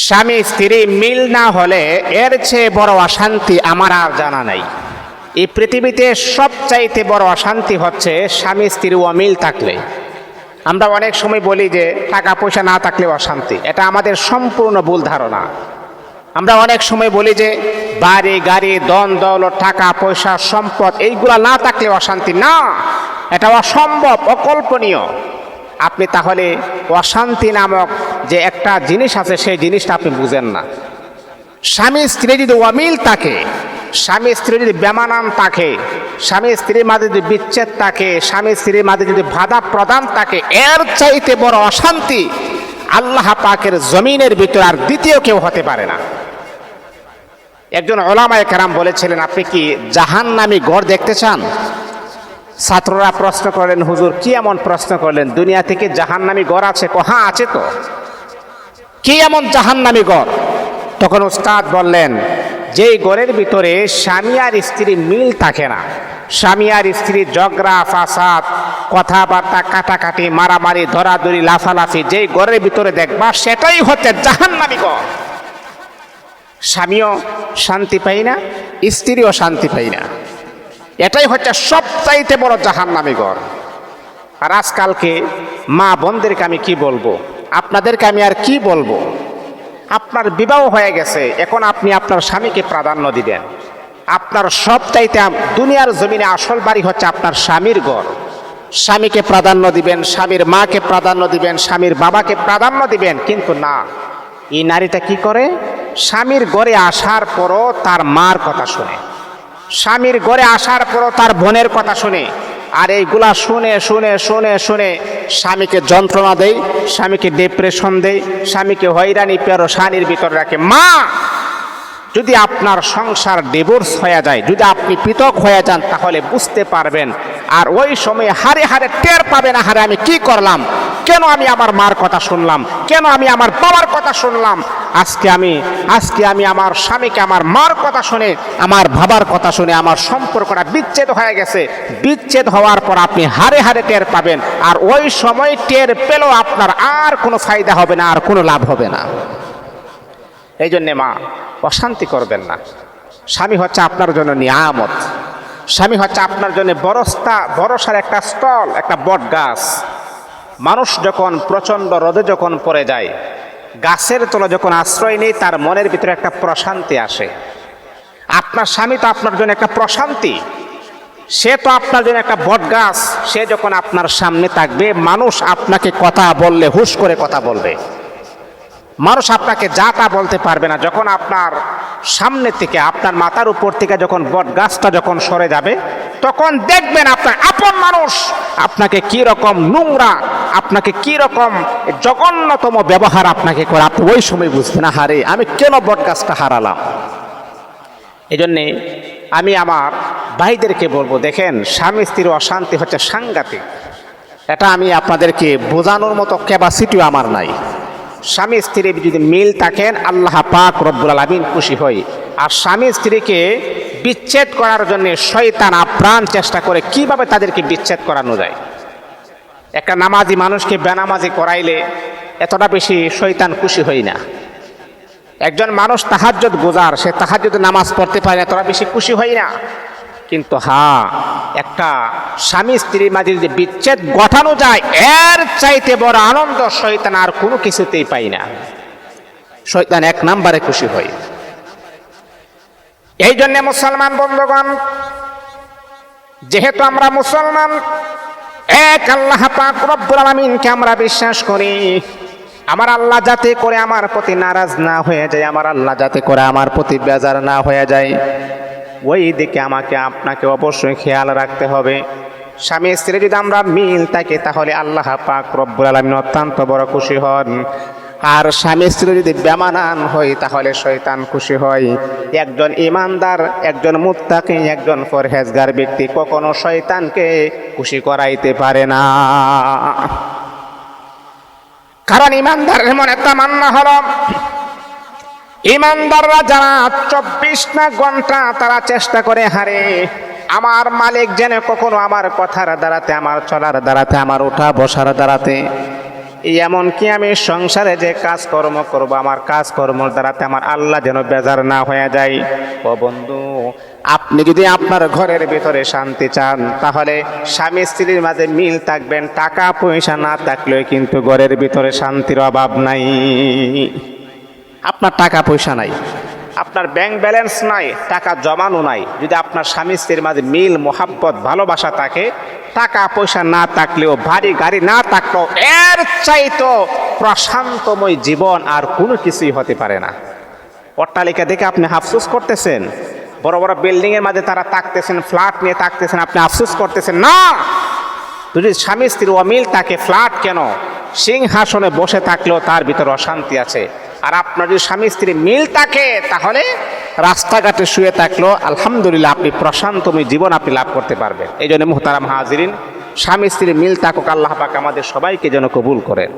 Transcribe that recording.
স্বামী স্ত্রী মিল না হলে এর চেয়ে বড় অশান্তি আমার আর জানা নাই। এই পৃথিবীতে সবচাইতে বড় অশান্তি হচ্ছে স্বামী স্ত্রী অমিল থাকলে। আমরা অনেক সময় বলি যে টাকা পয়সা না থাকলে অশান্তি, এটা আমাদের সম্পূর্ণ ভুল ধারণা। আমরা অনেক সময় বলি যে বাড়ি গাড়ি ধন দৌলত টাকা পয়সা সম্পদ এইগুলা না থাকলে অশান্তি, না, এটা অসম্ভব, অকল্পনীয়। আপনি তাহলে অশান্তি নামক যে একটা জিনিস আছে সেই জিনিসটা আপনি বুঝেন না। স্বামী স্ত্রী যদি অমিল থাকে, স্বামী স্ত্রী যদি বেমানান থাকে, স্বামী স্ত্রীর মাঝে যদি বিচ্ছেদ থাকে, স্বামী স্ত্রীর মাঝে যদি বাধা প্রদান থাকে, এর চাইতে বড় অশান্তি আল্লাহ পাকের জমিনের ভিতরে আর দ্বিতীয় কেউ হতে পারে না। একজন ওলামায়ে কেরাম বলেছিলেন, আপনি কি জাহান্নামী ঘর দেখতে চান? ছাত্ররা প্রশ্ন করলেন, হুজুর কি এমন প্রশ্ন করলেন, দুনিয়া থেকে জাহান্নামী ঘর আছে? হ্যাঁ আছে তো। কি এমন জাহান্নামী ঘর? তখন উস্তাদ বললেন, যেই ঘরের ভিতরে স্বামী আর স্ত্রী মিল থাকে না, স্বামী আর স্ত্রী ঝগড়া ফাসাদ, কথাবার্তা কাটাকাটি, মারামারি, ধরাধরি, লাফালাফি যেই ঘরের ভিতরে দেখবা সেটাই হচ্ছে জাহান্নামী ঘর। স্বামীও শান্তি পাই না, স্ত্রীও শান্তি পাই না, এটাই হচ্ছে সবচাইতে বড় জাহান্নামী ঘর। আর আজকালকে মা বোনদেরকে আমি কি বলবো, আপনাদেরকে আমি আর কি বলবো? আপনার বিবাহ হয়ে গেছে, এখন আপনি আপনার স্বামীকে প্রাধান্য দিবেন। আপনার সবচাইতে দুনিয়ার জমিনে আসল বাড়ি হচ্ছে আপনার স্বামীর ঘর। স্বামীকে প্রাধান্য দিবেন, স্বামীর মাকে প্রাধান্য দিবেন, স্বামীর বাবাকে প্রাধান্য দিবেন। কিন্তু না, এই নারীটা কি করে? স্বামীর ঘরে আসার পরও তার মার কথা শুনে, স্বামীর ঘরে আসার পরও তার বোনের কথা শুনে, আর এইগুলা শুনে শুনে শুনে শুনে স্বামীকে যন্ত্রণা দেয়, স্বামীকে ডিপ্রেশন দেয়, স্বামীকে হয়রানি পেরেশানির ভিতরে রাখে। মা, যদি আপনার সংসার ডিভোর্স হয়ে যায়, যদি আপনি পৃথক হয়ে যান, তাহলে বুঝতে পারবেন। আর ওই সময় হারে হারে টের পাবেন, হারে আমি কি করলাম, কেন আমি আমার মার কথা শুনলাম, কেন আমি আমার বাবার কথা শুনলাম। আজকে আমি আমার স্বামীকে আমার মার কথা শুনে, আমার বাবার কথা শুনে আমার সম্পর্কটা বিচ্ছেদ হয়ে গেছে। বিচ্ছেদ হওয়ার পর আপনি হারে হারে টের পাবেন, আর ওই সময় টের পেলেও আপনার আর কোনো ফায়দা হবে না, আর কোনো লাভ হবে না। এই জন্যে মা, অশান্তি করবেন না। স্বামী হচ্ছে আপনার জন্য নিয়ামত, স্বামী হচ্ছে আপনার জন্য ভরসার একটা স্থল, একটা বট গাছ। মানুষ যখন প্রচণ্ড রোদে যখন পড়ে যায়, গাছের তলা যখন আশ্রয় নেই, তার মনের ভিতরে একটা প্রশান্তি আসে। আপনার স্বামী তো আপনার জন্য একটা প্রশান্তি, সে তো আপনার জন্য একটা বট গাছ। সে যখন আপনার সামনে থাকবে, মানুষ আপনাকে কথা বললে হুশ করে কথা বলবে, মানুষ আপনাকে যা তা বলতে পারবে না। যখন আপনার সামনে থেকে, আপনার মাথার উপর থেকে যখন বট গাছটা যখন সরে যাবে, তখন দেখবেন আপনার আপন মানুষ আপনাকে কি রকম নোংরা, আপনাকে কি রকম জঘন্যতম ব্যবহার আপনাকে করে। আপনি ওই সময় বুঝবেন, হারে আমি কেন বট গাছটা হারালাম। এই জন্যে আমি আমার ভাইদেরকে বলবো, দেখেন স্বামী স্ত্রীর অশান্তি হচ্ছে সাংঘাতিক। এটা আমি আপনাদেরকে বোঝানোর মতো ক্যাপাসিটিও আমার নাই। স্বামী স্ত্রী যদি মিল থাকেন, আল্লাহ পাক রব্বুল আলামিন খুশি হয়। আর স্বামী স্ত্রীকে বিচ্ছেদ করার জন্য শয়তান আপ্রাণ চেষ্টা করে কিভাবে তাদেরকে বিচ্ছেদ করানো যায়। একটা নামাজি মানুষকে বেনামাজি করাইলে এতটা বেশি শয়তান খুশি হয় না। একজন মানুষ তাহাজ্জুদ গুজার, সে তাহাজ্জুদে নামাজ পড়তে পারে না, এতটা বেশি খুশি হয় না। কিন্তু হ্যাঁ, একটা স্বামী স্ত্রীর মাঝে যদি বিচ্ছেদ ঘটানো যায়, এর চাইতে বড় আনন্দ শয়তান আর কোনো কিছুতেই পাই না। শয়তান এক নম্বরে খুশি হয়। এই জন্য মুসলমান বন্ধুগণ, যেহেতু আমরা মুসলমান, এক আল্লাহ পাক রব্বুল আলামিনকে আমরা বিশ্বাস করি। আমার আল্লাহ যাতে করে আমার প্রতি নারাজ না হয়ে যায়, আমার আল্লাহ যাতে করে আমার প্রতি বেজার না হয়ে যায়, ওই দিকে আমাকে আপনাকে অবশ্যই খেয়াল রাখতে হবে। স্বামী স্ত্রী যদি আমরা মিল থাকি, তাহলে আল্লাহ পাক রব্বুল আলামিন অত্যন্ত বড় খুশি হন। আর স্বামী স্ত্রী যদি বেমানান হয়, তাহলে শয়তান খুশি হয়। একজন ইমানদার, একজন মুত্তাকি, একজন পরহেজগার ব্যক্তি কখনো শয়তানকে খুশি করাইতে পারে না। কারণ ইমানদারের মনে তামান্না হলো, ইমানদাররা যারা 24 ঘন্টা তারা চেষ্টা করে, হারে আমার মালিক যেন কখনো আমার কথার দ্বারাতে, আমার চলার দ্বারাতে, আমার ওঠা বসার দ্বারাতে এমনকি আমি সংসারে যে কাজকর্ম করব, আমার কাজকর্মর দ্বারাতে আমার আল্লাহ যেন বেজার না হয়ে যায়। ও বন্ধু, আপনি যদি আপনার ঘরের ভিতরে শান্তি চান, তাহলে স্বামী স্ত্রীর মাঝে মিল থাকবেন। টাকা পয়সা না থাকলেও কিন্তু ঘরের ভিতরে শান্তির অভাব নাই। আপনার টাকা পয়সা নাই, আপনার ব্যাংক ব্যালেন্স নাই, টাকা জমানো নাই, যদি আপনার স্বামী স্ত্রীর মাঝে মিল মোহাব্বত ভালোবাসা থাকে, টাকা পয়সা না থাকলেও, বাড়ি গাড়ি না থাকলেও, এর চাইতো প্রশান্তময় জীবন আর কোনো কিছুই হতে পারে না। অট্টালিকা দেখে আপনি আফসোস করতেছেন, বড় বড় বিল্ডিং এর মাঝে তারা থাকতেছেন, ফ্ল্যাট নিয়ে থাকতেছেন, আপনি আফসোস করতেছেন না। যদি স্বামী স্ত্রীর অমিল থাকে, ফ্ল্যাট কেন, সিংহাসনে বসে থাকলেও তার ভিতরে অশান্তি আছে। আর আপনার যদি স্বামী স্ত্রী মিল থাকে, তাহলে রাস্তাঘাটে শুয়ে থাকলেও আলহামদুলিল্লাহ আপনি প্রশান্তময় জীবন আপনি লাভ করতে পারবেন। এই জন্য মুহতারাম হাজিরিন, স্বামী স্ত্রী মিল থাকুক, আল্লাহ পাক আমাদের সবাইকে যেন কবুল করেন।